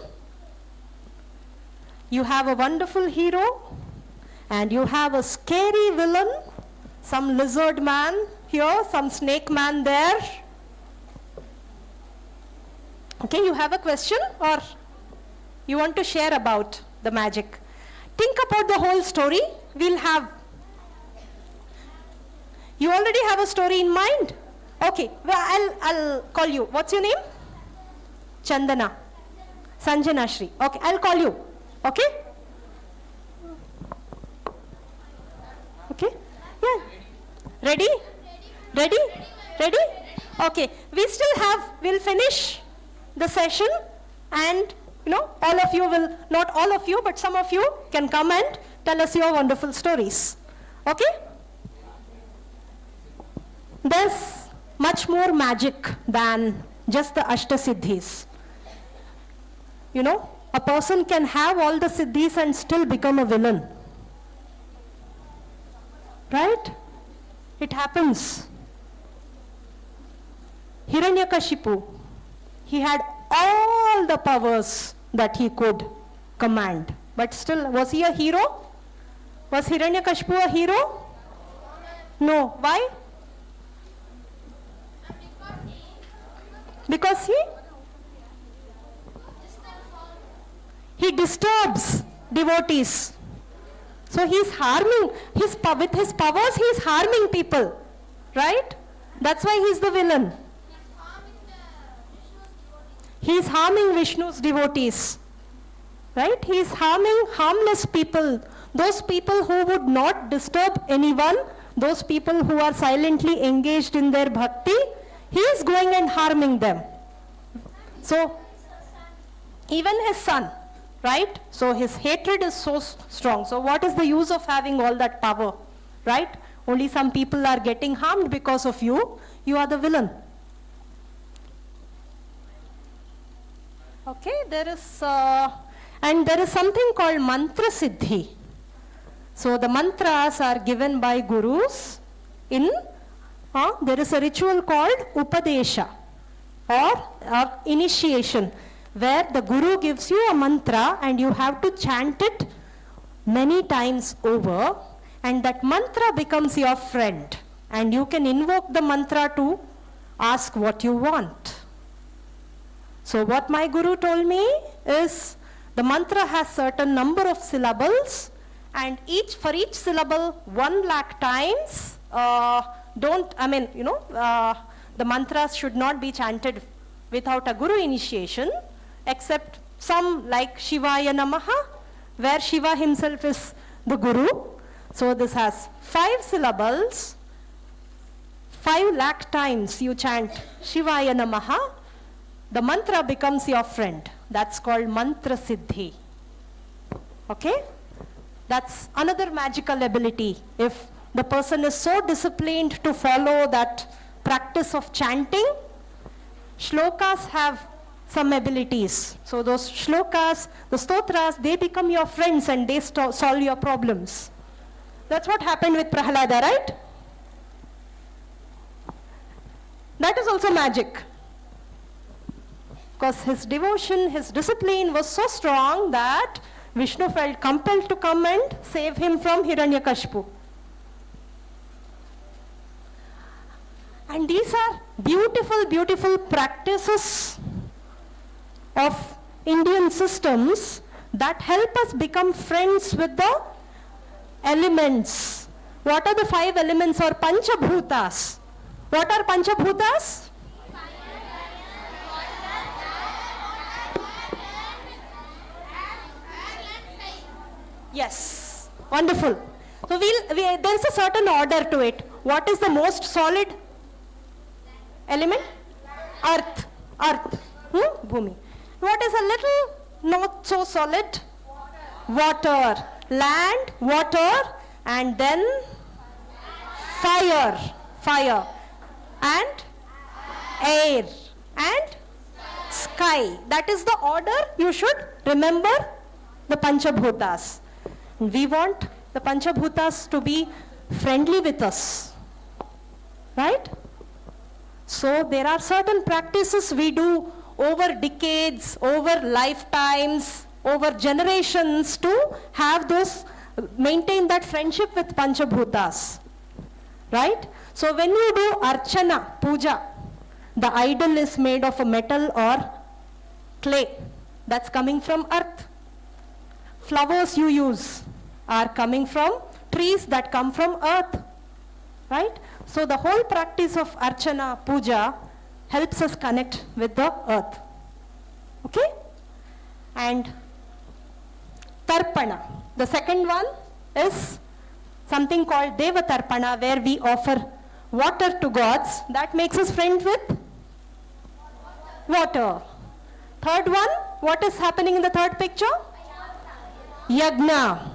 Speaker 1: You have a wonderful hero and you have a scary villain, some lizard man here, some snake man there. Okay, you have a question or you want to share about the magic? Think about the whole story. we'll have. You already have a story in mind? Okay, well, I'll call you. What's your name? Chandana. Sanjana Shri. Okay, I'll call you. Okay? Okay? Yeah. Ready? Ready? Ready? Okay, we'll finish the session, and all of you will, not all of you, but some of you can come and tell us your wonderful stories. Okay? There's much more magic than just the Ashtasiddhis. A person can have all the siddhis and still become a villain. Right? It happens. Hiranyakashipu, he had all the powers that he could command. But still, was he a hero? Was Hiranyakashipu a hero? No. Why? Because he disturbs devotees. So he's harming, with his powers he's harming people. Right? That's why he's the villain. He's harming Vishnu's devotees. Right? He's harming harmless people. Those people who would not disturb anyone, those people who are silently engaged in their bhakti, he is going and harming them. So, even his son, right? So his hatred is so strong. So what is the use of having all that power, right? Only some people are getting harmed because of you. You are the villain. Okay, there is something called mantra siddhi. So the mantras are given by gurus in, there is a ritual called upadesha or initiation, where the guru gives you a mantra and you have to chant it many times over, and that mantra becomes your friend, and you can invoke the mantra to ask what you want. So what my guru told me is the mantra has certain number of syllables, and for each syllable 1,00,000 times. The mantras should not be chanted without a guru initiation, except some like Shivaya Namaha, where Shiva himself is the guru. So this has 5 syllables, 5,00,000 times you chant Shivaya Namaha, the mantra becomes your friend. That's called mantra siddhi. Okay? That's another magical ability. If the person is so disciplined to follow that practice of chanting, shlokas have some abilities. So those shlokas, the stotras, they become your friends and they solve your problems. That's what happened with Prahlada, right? That is also magic. Because his devotion, his discipline was so strong that Vishnu felt compelled to come and save him from Hiranyakashipu. And these are beautiful, beautiful practices of Indian systems that help us become friends with the elements. What are the 5 elements or Panchabhutas? What are Panchabhutas? Yes, wonderful. So there is a certain order to it. What is the most solid element? Earth. Bhumi. What is a little not so solid? Water. Land, water, and then fire. And air. And sky. That is the order. You should remember the Panchabhutas. We want the Panchabhutas to be friendly with us. Right? So there are certain practices we do over decades, over lifetimes, over generations to have maintain that friendship with Panchabhutas. Right? So when you do Archana, Puja, the idol is made of a metal or clay. That's coming from earth. Flowers you use are coming from trees that come from earth, right? So the whole practice of Archana, Puja helps us connect with the earth. Okay? And Tarpana. The second one is something called Deva Tarpana, where we offer water to gods. That makes us friends with water. Third one, what is happening in the third picture? Yagna.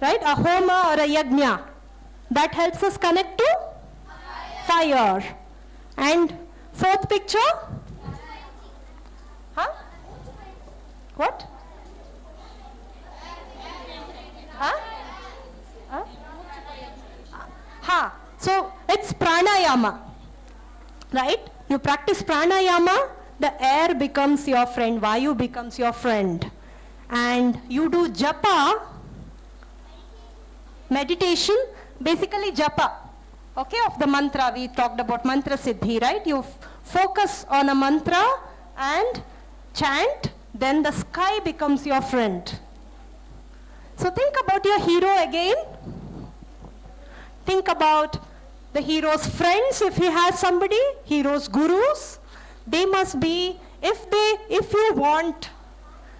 Speaker 1: Right? A homa or a yagna. That helps us connect to fire. And fourth picture? Huh? What? Huh? Huh? Ha. So it's pranayama. Right? You practice pranayama, the air becomes your friend, Vayu becomes your friend. And you do japa, meditation, basically japa, okay, of the mantra. We talked about mantra siddhi, right? You focus on a mantra and chant, then the sky becomes your friend. So think about your hero again. Think about the hero's friends, if he has somebody, hero's gurus. They must be, if you want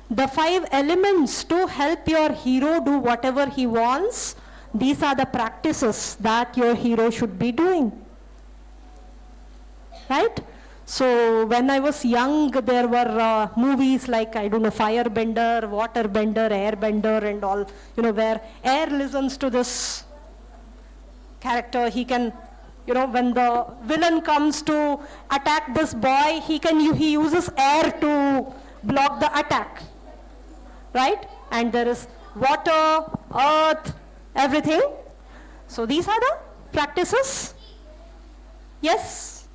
Speaker 1: the 5 elements to help your hero do whatever he wants, these are the practices that your hero should be doing. Right? So when I was young, there were movies like, I don't know, Firebender, Waterbender, Airbender and all, where air listens to this character. He can, when the villain comes to attack this boy, he uses air to block the attack. Right? And there is water, earth, everything. So these are the practices. Yes?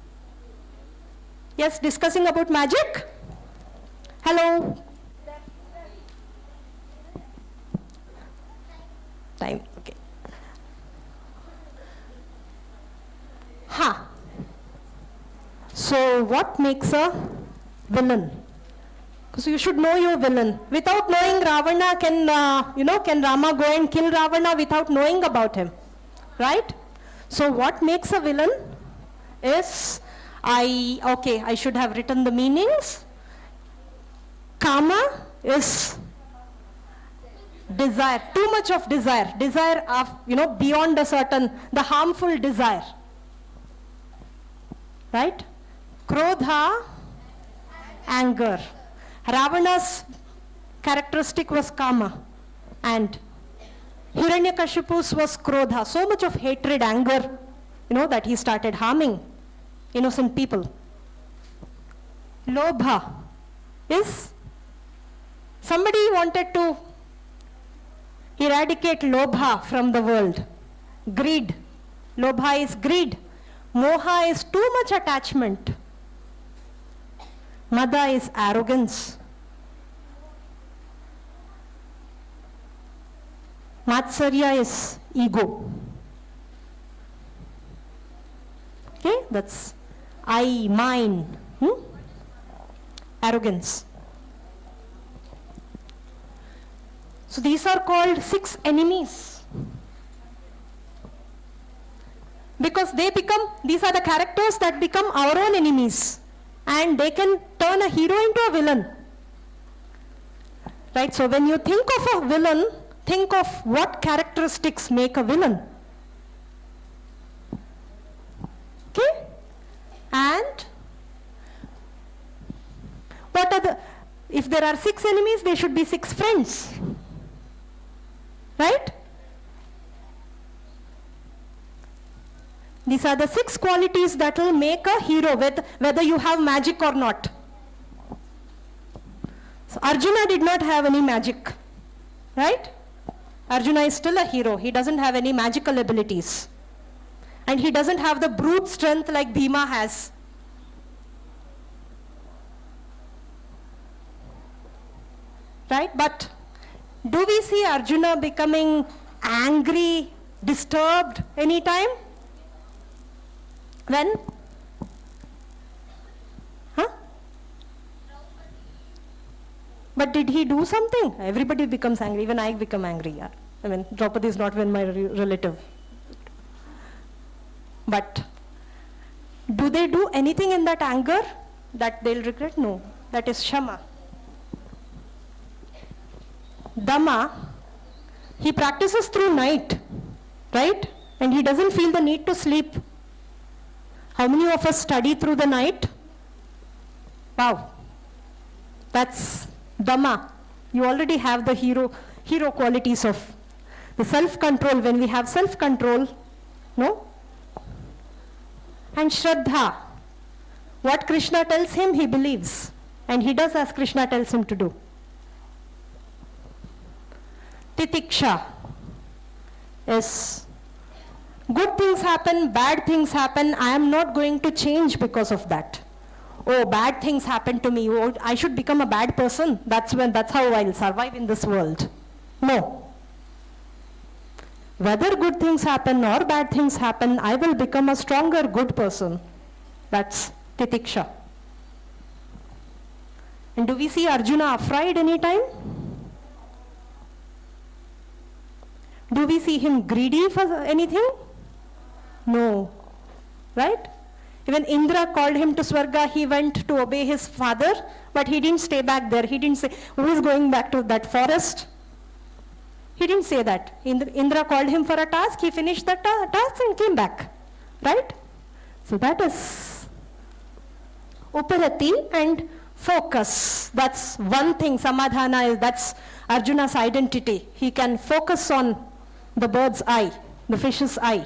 Speaker 1: Yes, discussing about magic? Hello? Time, okay. So what makes a villain? Because you should know your villain. Without knowing Ravana, can Rama go and kill Ravana without knowing about him? Right? So what makes a villain is, I should have written the meanings. Kama is desire, too much of desire. Desire of, beyond a certain, the harmful desire. Right? Krodha, anger. Ravana's characteristic was Kama, and Hiranyakashipu's was Krodha. So much of hatred, anger, that he started harming innocent people. Lobha is, somebody wanted to eradicate Lobha from the world. Greed. Lobha is greed. Moha is too much attachment. Mada is arrogance. Matsarya is ego. Okay, that's I, mine. Arrogance. So these are called 6 enemies. Because these are the characters that become our own enemies. And they can turn a hero into a villain. Right? So when you think of a villain, think of what characteristics make a villain. Okay? And if there are 6 enemies, there should be 6 friends. Right? These are the 6 qualities that will make a hero, whether you have magic or not. So Arjuna did not have any magic, right? Arjuna is still a hero. He doesn't have any magical abilities. And he doesn't have the brute strength like Bhima has. Right? But do we see Arjuna becoming angry, disturbed anytime? When? But did he do something? Everybody becomes angry. Even I become angry. Yeah. I mean, Draupadi is not even my relative. But do they do anything in that anger that they'll regret? No. That is Shama. Dhamma, he practices through night, right? And he doesn't feel the need to sleep. How many of us study through the night? Wow. That's Dhamma. You already have the hero qualities of the self-control. When we have self-control, no? And Shraddha. What Krishna tells him, he believes. And he does as Krishna tells him to do. Titiksha is good things happen, bad things happen. I am not going to change because of that. Oh, bad things happen to me. Oh, I should become a bad person. That's how I'll survive in this world. No. Whether good things happen or bad things happen, I will become a stronger good person. That's Titiksha. And do we see Arjuna afraid any time? Do we see him greedy for anything? No. Right? Even Indra called him to Swarga. He went to obey his father, but he didn't stay back there. He didn't say, who is going back to that forest? He didn't say that. Indra called him for a task. He finished the task and came back. Right? So that is Uparati and focus. That's one thing. Samadhana that's Arjuna's identity. He can focus on the bird's eye, the fish's eye.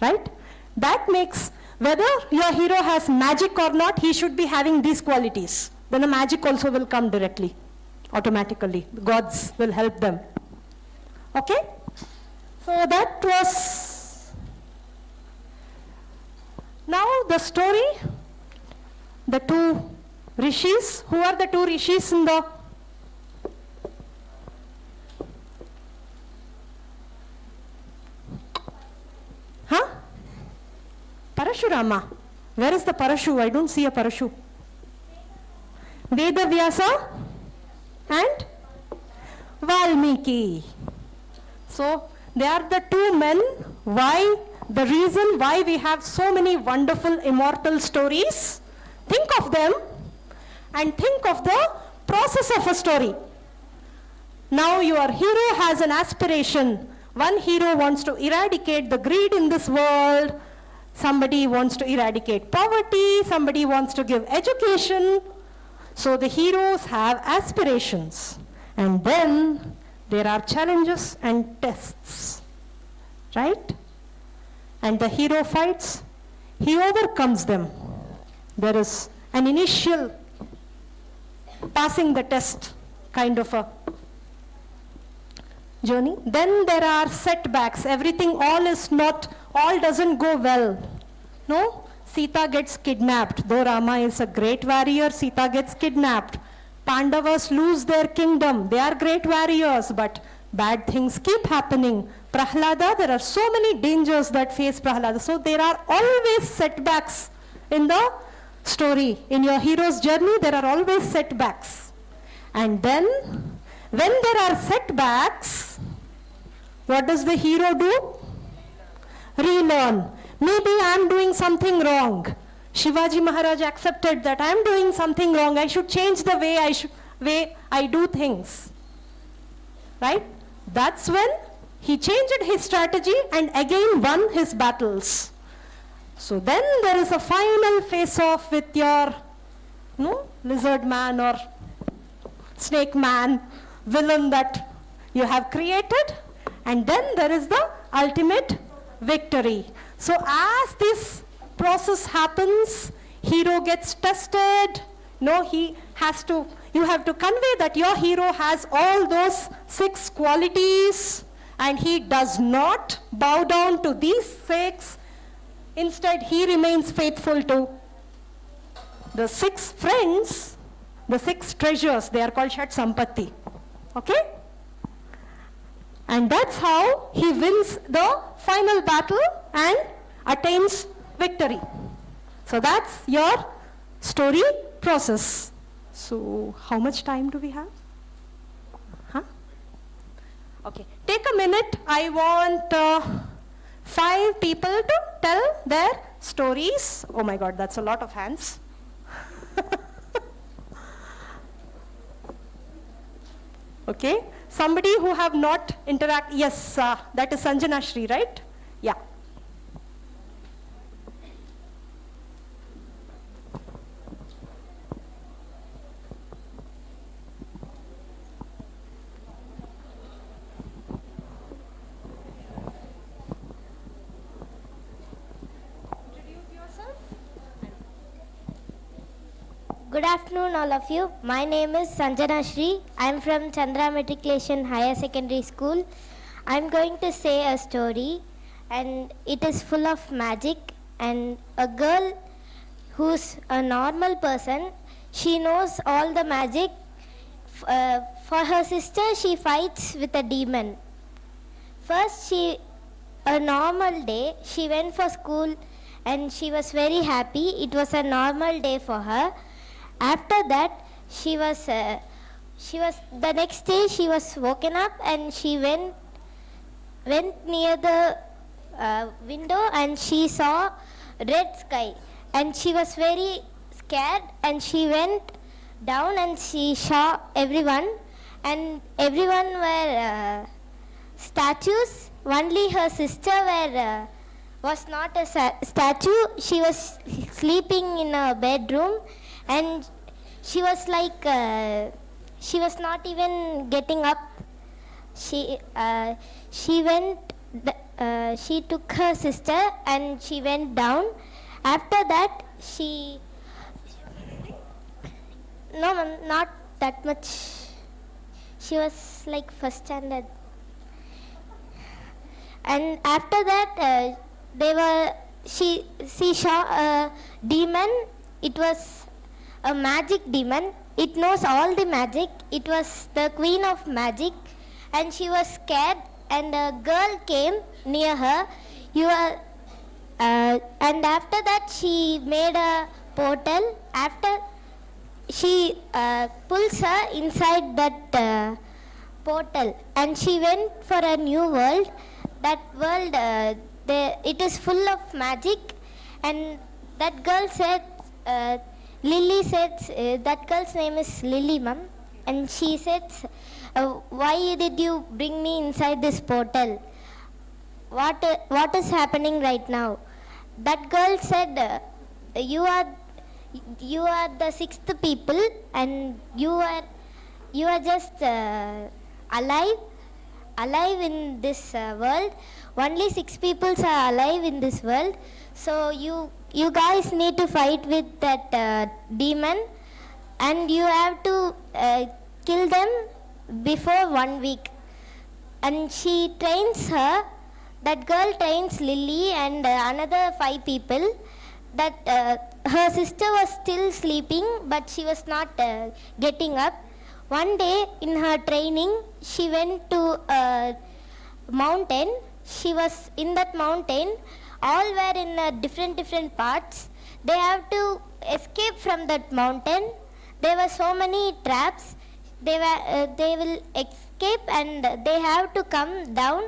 Speaker 1: Right? That makes, whether your hero has magic or not, he should be having these qualities. Then the magic also will come directly, automatically. The gods will help them. Okay? So that was, now the story, the two rishis. Who are the two rishis in the, Parashurama. Where is the Parashu? I don't see a Parashu. Vedavyasa and Valmiki. So they are the two men. Why? The reason why we have so many wonderful immortal stories. Think of them and think of the process of a story. Now your hero has an aspiration. One hero wants to eradicate the greed in this world. Somebody wants to eradicate poverty. Somebody wants to give education. So the heroes have aspirations. And then there are challenges and tests. Right? And the hero fights. He overcomes them. There is an initial passing the test kind of a journey. Then there are setbacks. Everything, all doesn't go well. No? Sita gets kidnapped. Though Rama is a great warrior, Sita gets kidnapped. Pandavas lose their kingdom. They are great warriors, but bad things keep happening. Prahlada, there are so many dangers that face Prahlada. So there are always setbacks in the story. In your hero's journey, there are always setbacks. And then, when there are setbacks, what does the hero do? Relearn. Maybe I am doing something wrong. Shivaji Maharaj accepted that I am doing something wrong. I should change the way I do things. Right? That's when he changed his strategy and again won his battles. So then there is a final face-off with your lizard man or snake man, villain that you have created, and then there is the ultimate victory. So as this process happens, hero gets tested. You have to convey that your hero has all those 6 qualities and he does not bow down to these 6. Instead, he remains faithful to the 6 friends, the 6 treasures. They are called Shat Sampatti. Okay? And that's how he wins the final battle and attains victory. So that's your story process. So how much time do we have? Okay. take a minute. I want 5 people to tell their stories. Oh my God, that's a lot of hands. Okay, somebody who have not yes, that is Sanjana Shri, right? Yeah.
Speaker 7: Good afternoon, all of you. My name is Sanjana Shri. I am from Chandra Matriculation Higher Secondary School. I am going to say a story, and it is full of magic. And a girl who's a normal person, she knows all the magic. For her sister, she fights with a demon. First, a normal day, she went for school and she was very happy. It was a normal day for her. After that, the next day she was woken up and she went near the window and she saw red sky, and she was very scared, and she went down and she saw everyone, and everyone were statues. Only her sister was not a statue. She was sleeping in a bedroom, and she was like she was not even getting up. She took her sister and she went down. After that, no, ma'am, not that much. She was like first standard. And after that, she saw a demon. It was a magic demon. It knows all the magic. It was the queen of magic, and she was scared. And a girl came near her. And after that, she made a portal. After she pulls her inside that portal, and she went for a new world. That world, it is full of magic. And that girl said, Lily said, that girl's name is Lily, ma'am. And she said, why did you bring me inside this portal? What is happening right now? That girl said, you are the 6th people, and you are just alive in this world. Only 6 people are alive in this world. So you guys need to fight with that demon, and you have to kill them before 1 week. And she trains her. That girl trains Lily and another 5 people. That her sister was still sleeping, but she was not getting up. One day in her training, she went to a mountain. She was in that mountain. All were in different parts. They have to escape from that mountain. There were so many traps. They will escape, and they have to come down.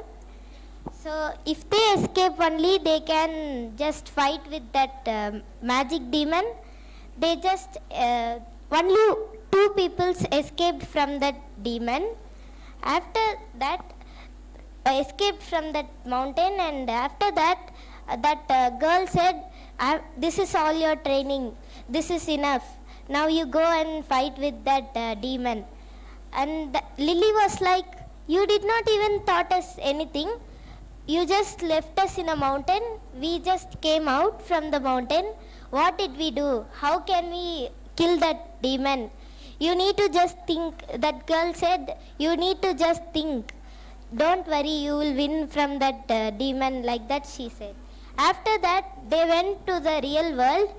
Speaker 7: So if they escape only, they can just fight with that magic demon. They just only 2 people escaped from that demon. After that, escaped from that mountain, and after that, that girl said, this is all your training. This is enough. Now you go and fight with that demon. And Lily was like, you did not even taught us anything. You just left us in a mountain. We just came out from the mountain. What did we do? How can we kill that demon? You need to just think. That girl said, you need to just think. Don't worry, you will win from that demon. Like that she said. After that, they went to the real world.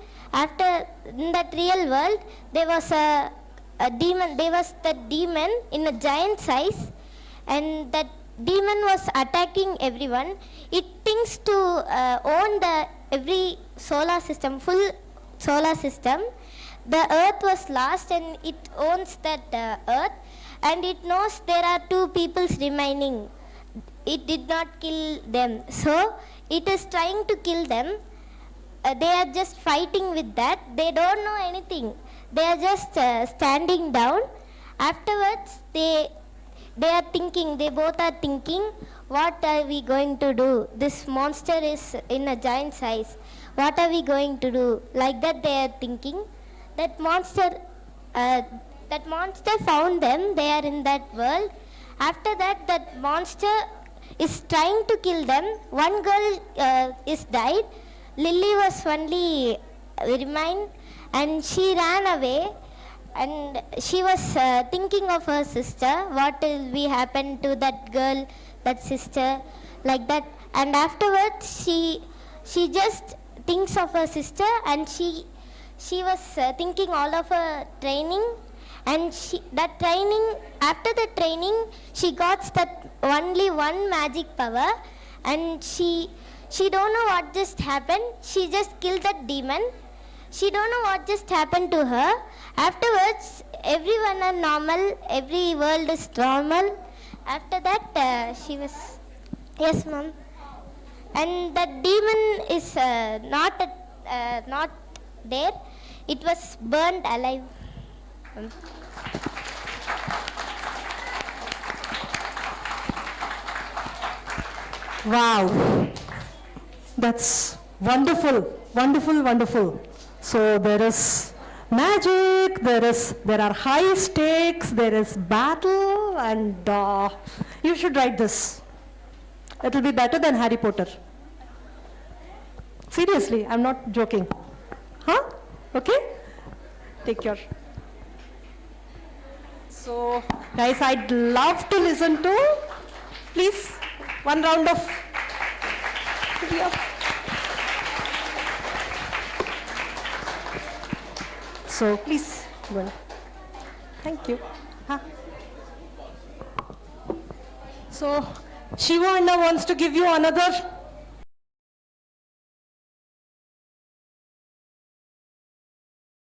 Speaker 7: In that real world, there was a demon. There was the demon in a giant size, and that demon was attacking everyone. It thinks to own every solar system, full solar system. The earth was lost, and it owns that earth, and it knows there are 2 peoples remaining. it did not kill them. So it is trying to kill them. They are just fighting with that. They don't know anything. They are just standing down. Afterwards, they are thinking. They both are thinking, what are we going to do? This monster is in a giant size. What are we going to do? Like that they are thinking. That monster found them. They are in that world. After that, that monster is trying to kill them. One girl is died. Lily was only remained, and she ran away. And she was thinking of her sister. What will be happen to that girl, that sister, like that. And afterwards, she just thinks of her sister, and she was thinking all of her training. And after the training, she got that only one magic power, and she don't know what just happened. She just killed that demon. She don't know what just happened to her. Afterwards, everyone are normal. Every world is normal. After that, she was, yes, ma'am. And that demon is not there. It was burned alive.
Speaker 1: Wow. That's wonderful, wonderful, wonderful. So there is magic, there are high stakes, there is battle, and you should write this. It will be better than Harry Potter. Seriously, I'm not joking. Huh? Okay? Take care. So, guys, I'd love to listen to, please, one round of So, please, go on. Thank you. Huh? So, Shiva Anna wants to give you another